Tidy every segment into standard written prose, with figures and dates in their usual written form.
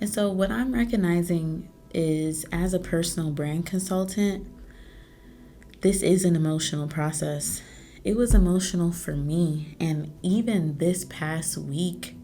And so what I'm recognizing is, as a personal brand consultant, this is an emotional process. It was emotional for me. And even this past week,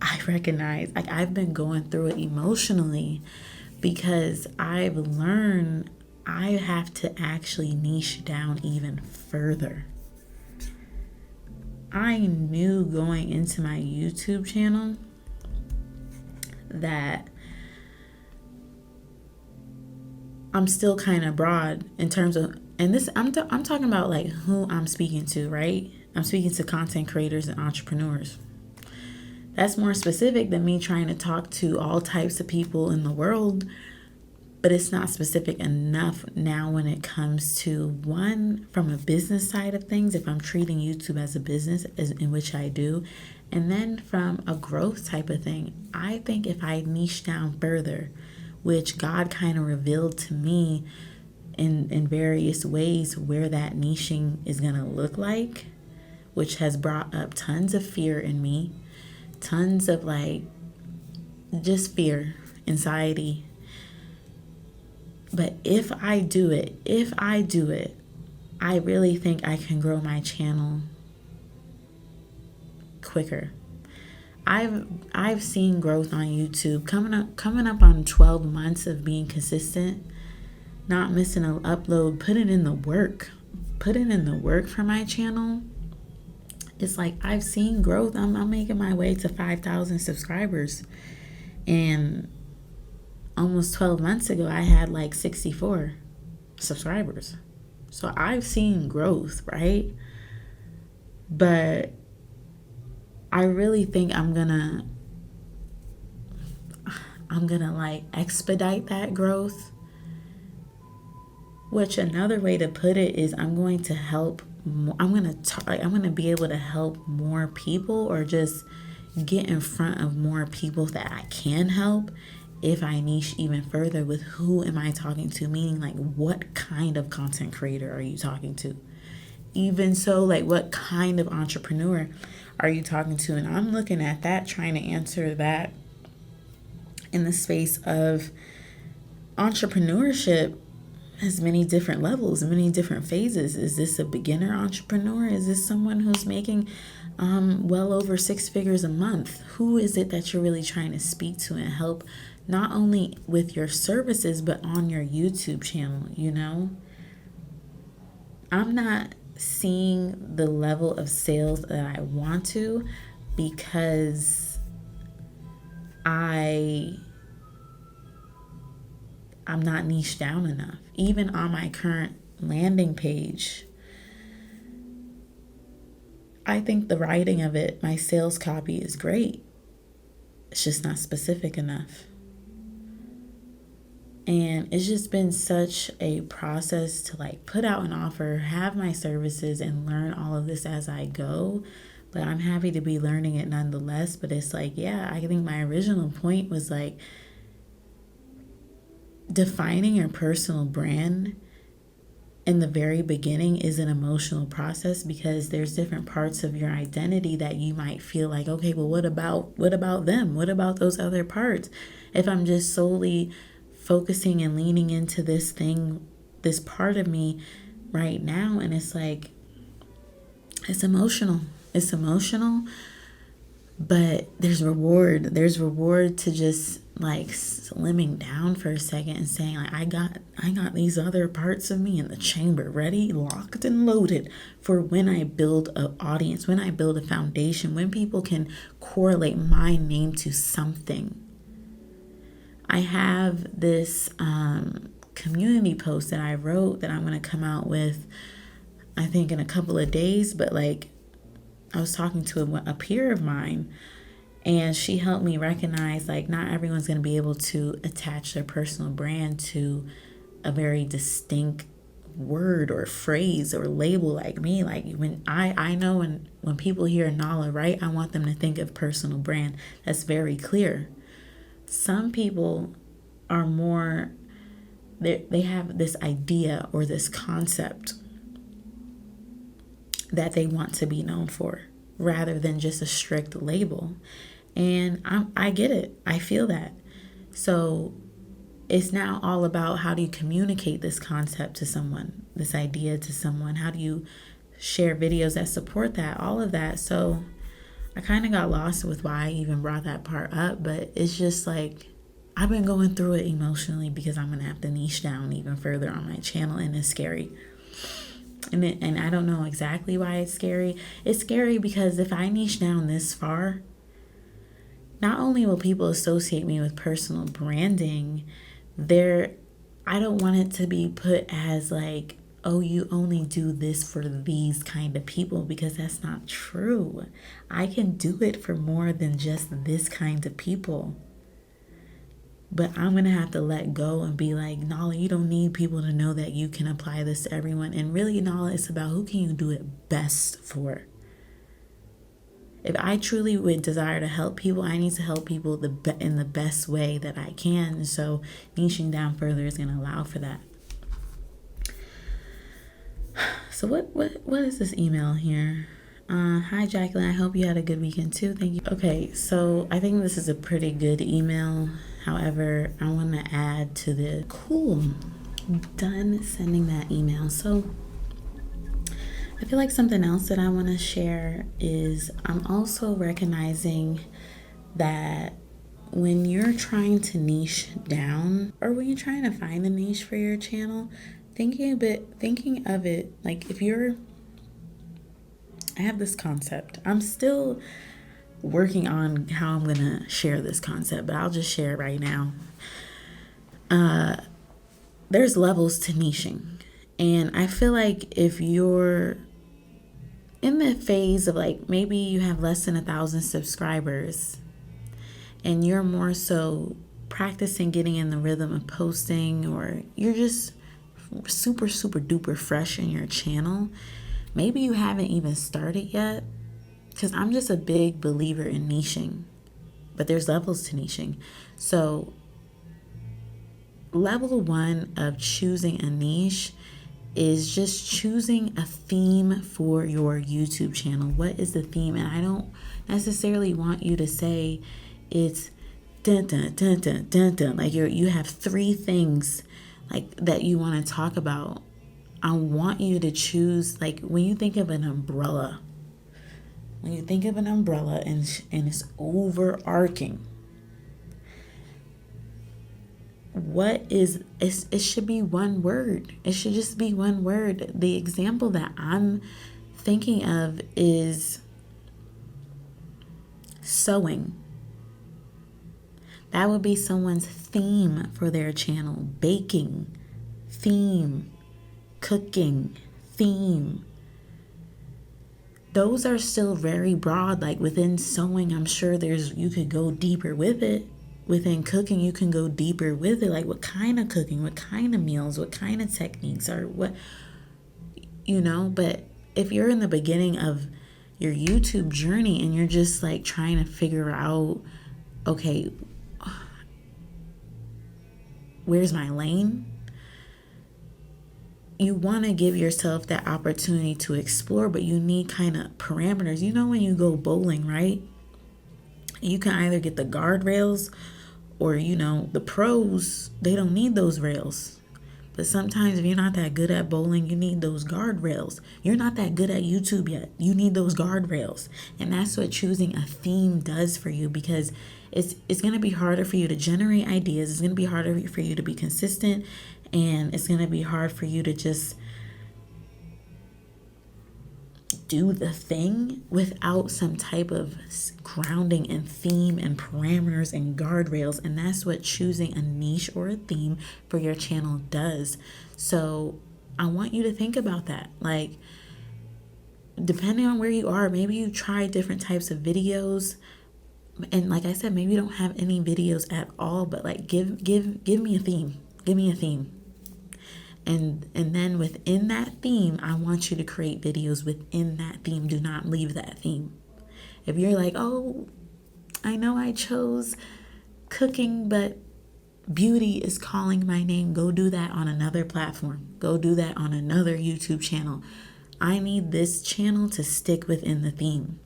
I recognize, like, I've been going through it emotionally because I've learned I have to actually niche down even further. I knew going into my YouTube channel that I'm still kind of broad in terms of, and this, I'm talking about like who I'm speaking to, right? I'm speaking to content creators and entrepreneurs. That's more specific than me trying to talk to all types of people in the world, but it's not specific enough now when it comes to, one, from a business side of things, if I'm treating YouTube as a business, in which I do, and then from a growth type of thing. I think if I niche down further, which God kind of revealed to me in various ways where that niching is going to look like, which has brought up tons of fear in me, tons of like just fear, anxiety. But if I do it, I really think I can grow my channel quicker. I've seen growth on YouTube coming up on 12 months of being consistent, not missing an upload, putting in the work for my channel. It's like I've seen growth. I'm making my way to 5,000 subscribers, and almost 12 months ago, I had like 64 subscribers. So I've seen growth, right? But I really think I'm gonna like expedite that growth. Which, another way to put it is, I'm going to help. I'm gonna be able to help more people, or just get in front of more people that I can help if I niche even further with who am I talking to, meaning like what kind of content creator are you talking to? Even so, like what kind of entrepreneur are you talking to? And I'm looking at that, trying to answer that in the space of entrepreneurship has many different levels, many different phases. Is this a beginner entrepreneur? Is this someone who's making well over 6 figures a month? Who is it that you're really trying to speak to and help, not only with your services, but on your YouTube channel, you know? I'm not seeing the level of sales that I want to because I'm not niche down enough. Even on my current landing page, I think the writing of it, my sales copy, is great. It's just not specific enough. And it's just been such a process to like put out an offer, have my services, and learn all of this as I go. But I'm happy to be learning it nonetheless. But it's like, yeah, I think my original point was like, defining your personal brand in the very beginning is an emotional process, because there's different parts of your identity that you might feel like, okay, well, what about them? What about those other parts? If I'm just solely focusing and leaning into this thing, this part of me right now, and it's like, it's emotional, but there's reward to just like slimming down for a second and saying like, I got these other parts of me in the chamber, ready, locked and loaded for when I build an audience, when I build a foundation, when people can correlate my name to something. I have this community post that I wrote that I'm going to come out with, I think, in a couple of days. But like, I was talking to a peer of mine, and she helped me recognize like, not everyone's going to be able to attach their personal brand to a very distinct word or phrase or label like me. Like when I know when people hear Nala, right, I want them to think of personal brand. That's very clear. Some people are more, they have this idea or this concept that they want to be known for, rather than just a strict label. And I get it. I feel that. So it's now all about how do you communicate this concept to someone, this idea to someone? How do you share videos that support that, all of that? So I kind of got lost with why I even brought that part up, but it's just like I've been going through it emotionally because I'm going to have to niche down even further on my channel, and it's scary. And I don't know exactly why it's scary. It's scary because if I niche down this far, not only will people associate me with personal branding, I don't want it to be put as like, oh, you only do this for these kind of people, because that's not true. I can do it for more than just this kind of people. But I'm going to have to let go and be like, Nala, you don't need people to know that you can apply this to everyone. And really, Nala, it's about who can you do it best for. If I truly would desire to help people, I need to help people in the best way that I can. So niching down further is going to allow for that. So what is this email here? Hi, Jacqueline. I hope you had a good weekend too. Thank you. Okay, so I think this is a pretty good email. However, I want to add to the cool. Done sending that email. So I feel like something else that I want to share is I'm also recognizing that when you're trying to niche down, or when you're trying to find the niche for your channel, thinking of it like I have this concept. I'm still working on how I'm gonna share this concept, but I'll just share it right now. There's levels to niching, and I feel like if you're in the phase of like maybe you have less than 1,000 subscribers and you're more so practicing getting in the rhythm of posting, or you're just super duper fresh in your channel, maybe you haven't even started yet, because I'm just a big believer in niching, but there's levels to niching. So level 1 of choosing a niche is just choosing a theme for your YouTube channel. What is the theme? And I don't necessarily want you to say it's dun dun dun dun dun dun, like you have 3 things like that you want to talk about. I want you to choose, like when you think of an umbrella, and it's overarching, it should be one word. It should just be one word. The example that I'm thinking of is sewing. That would be someone's theme for their channel. Baking, theme. Cooking, theme. Those are still very broad. Like within sewing, I'm sure you could go deeper with it. Within cooking, you can go deeper with it. Like what kind of cooking, what kind of meals, what kind of techniques, or what, but if you're in the beginning of your YouTube journey and you're just like trying to figure out, okay, where's my lane? You want to give yourself that opportunity to explore, but you need kind of parameters. When you go bowling, right? You can either get the guardrails, or, the pros, they don't need those rails. But sometimes if you're not that good at bowling, you need those guardrails. You're not that good at YouTube yet. You need those guardrails. And that's what choosing a theme does for you, because it's going to be harder for you to generate ideas. It's going to be harder for you to be consistent. And it's going to be hard for you to just do the thing without some type of grounding and theme and parameters and guardrails. And that's what choosing a niche or a theme for your channel does. So I want you to think about that. Like, depending on where you are, maybe you try different types of videos. And like I said, maybe you don't have any videos at all, but like give me a theme. Give me a theme. And then within that theme, I want you to create videos within that theme. Do not leave that theme. If you're like, oh, I know I chose cooking, but beauty is calling my name, go do that on another platform. Go do that on another YouTube channel. I need this channel to stick within the theme.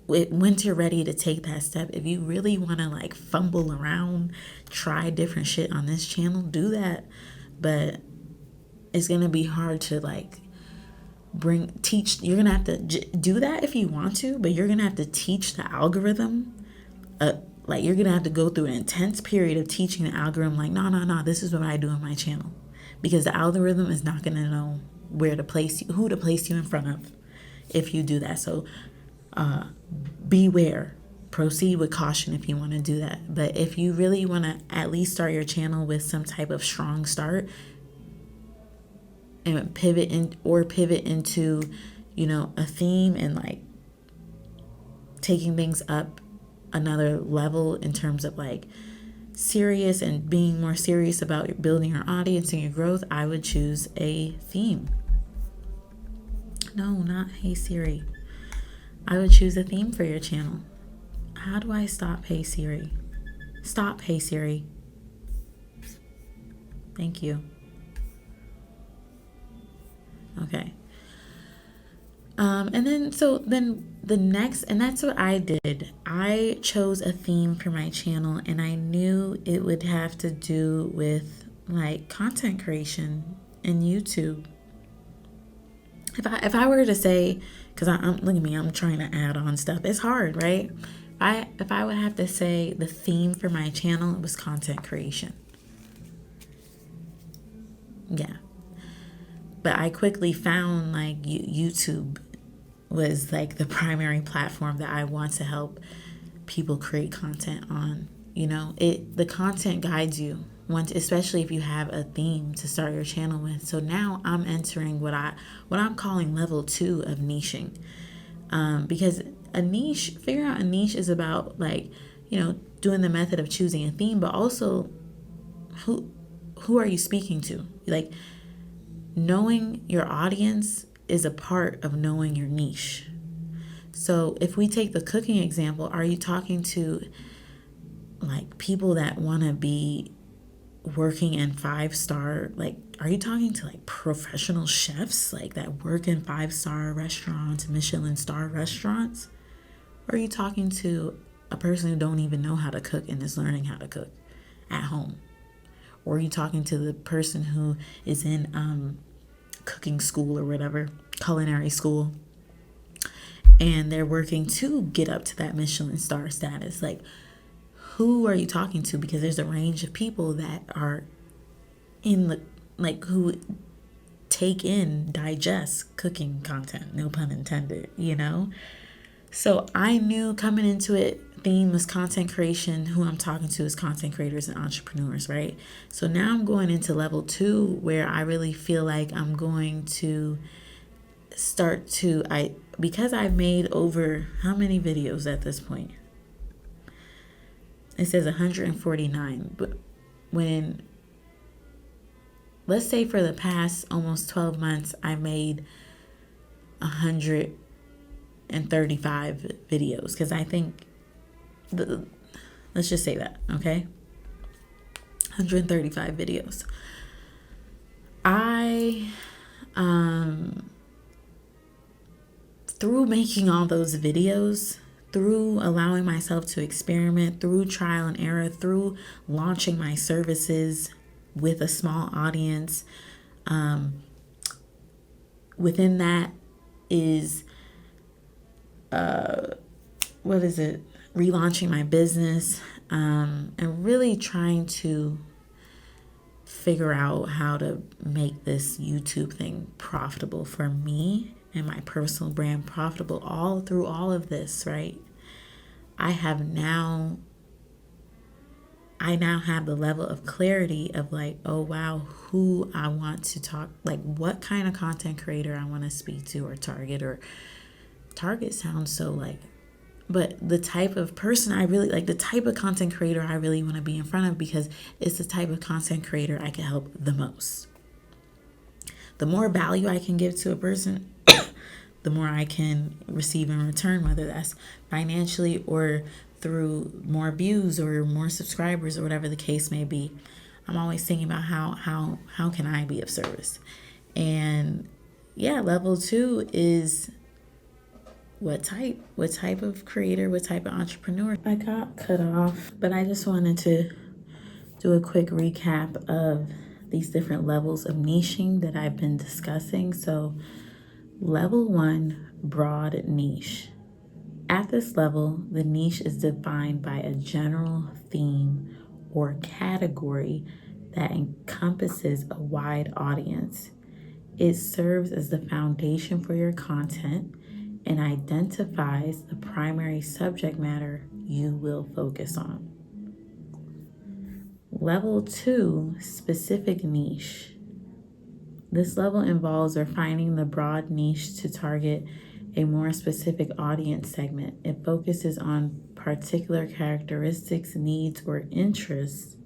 once you're ready to take that step, if you really want to like fumble around, try different shit on this channel, do that. But it's going to be hard to like teach. You're going to have to do that if you want to, but you're going to have to teach the algorithm. Like you're going to have to go through an intense period of teaching the algorithm like, no, this is what I do on my channel. Because the algorithm is not going to know where to place you, who to place you in front of if you do that. So beware. Proceed with caution if you want to do that. But if you really want to at least start your channel with some type of strong start and pivot into, you know, a theme and like taking things up another level in terms of like serious and being more serious about building your audience and your growth, I would choose a theme. No, not Hey Siri. I would choose a theme for your channel. How do I stop Hey Siri? Stop Hey Siri. Thank you. Okay. And then the next, and that's what I did. I chose a theme for my channel, and I knew it would have to do with like content creation in YouTube. If I were to say, because I'm look at me, I'm trying to add on stuff. It's hard, right? If I would have to say the theme for my channel, it was content creation. Yeah. But I quickly found like YouTube was like the primary platform that I want to help people create content on. You know, the content guides you once, especially if you have a theme to start your channel with. So now I'm entering what I'm calling level 2 of niching, because figuring out a niche is about like, you know, doing the method of choosing a theme, but also who are you speaking to? Like, knowing your audience is a part of knowing your niche. So if we take the cooking example, are you talking to like people that want to be working in 5-star, like, are you talking to like professional chefs like that work in 5-star restaurants, Michelin star restaurants? Or are you talking to a person who don't even know how to cook and is learning how to cook at home? Or are you talking to the person who is in cooking school or whatever, culinary school, and they're working to get up to that Michelin star status? Like, who are you talking to? Because there's a range of people that are in the, like, who digest cooking content, no pun intended, you know? So I knew coming into it, theme was content creation. Who I'm talking to is content creators and entrepreneurs, right? So now I'm going into level 2 where I really feel like I'm going to start to, because I've made over how many videos at this point? It says 149, but let's say for the past almost 12 months, I made 135 videos, because I think, let's just say that, okay? 135 videos. I, through making all those videos, through allowing myself to experiment, through trial and error, through launching my services with a small audience, within that is, relaunching my business, and really trying to figure out how to make this YouTube thing profitable for me and my personal brand profitable all through all of this, right? I now have the level of clarity of like, oh wow, who I want to talk, like what kind of content creator I want to speak to or target sounds so like, but the type of person I really like, the type of content creator I really want to be in front of, because it's the type of content creator I can help the most. The more value I can give to a person, the more I can receive in return, whether that's financially or through more views or more subscribers or whatever the case may be. I'm always thinking about how can I be of service. And yeah, level 2 is what type of creator, what type of entrepreneur. I got cut off, but I just wanted to do a quick recap of these different levels of niching that I've been discussing. So level 1, broad niche. At this level, the niche is defined by a general theme or category that encompasses a wide audience. It serves as the foundation for your content and identifies the primary subject matter you will focus on. Level 2, specific niche. This level involves refining the broad niche to target a more specific audience segment. It focuses on particular characteristics, needs, or interests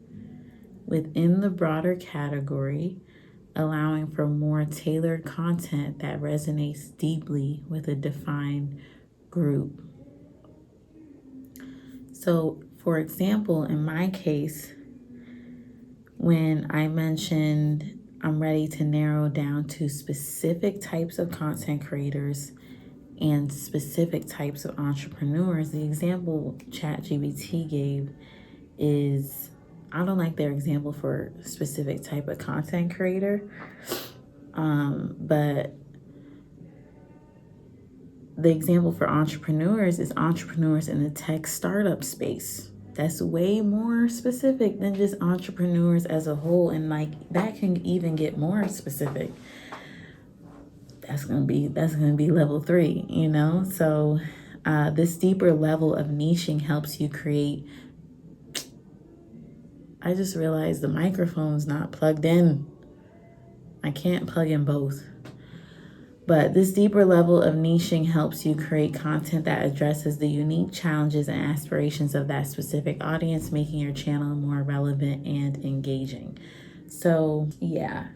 within the broader category, allowing for more tailored content that resonates deeply with a defined group. So, for example, in my case, when I mentioned I'm ready to narrow down to specific types of content creators and specific types of entrepreneurs, the example ChatGPT gave is, I don't like their example for specific type of content creator, but the example for entrepreneurs is entrepreneurs in the tech startup space. That's way more specific than just entrepreneurs as a whole, and like that can even get more specific. That's gonna be level 3, you know. So this deeper level of niching helps you create. I just realized the microphone's not plugged in. I can't plug in both. But this deeper level of niching helps you create content that addresses the unique challenges and aspirations of that specific audience, making your channel more relevant and engaging. So, yeah.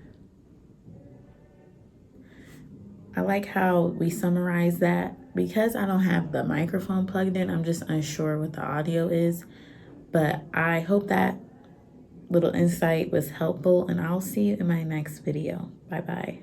I like how we summarize that. Because I don't have the microphone plugged in, I'm just unsure what the audio is. But I hope that little insight was helpful, and I'll see you in my next video. Bye-bye.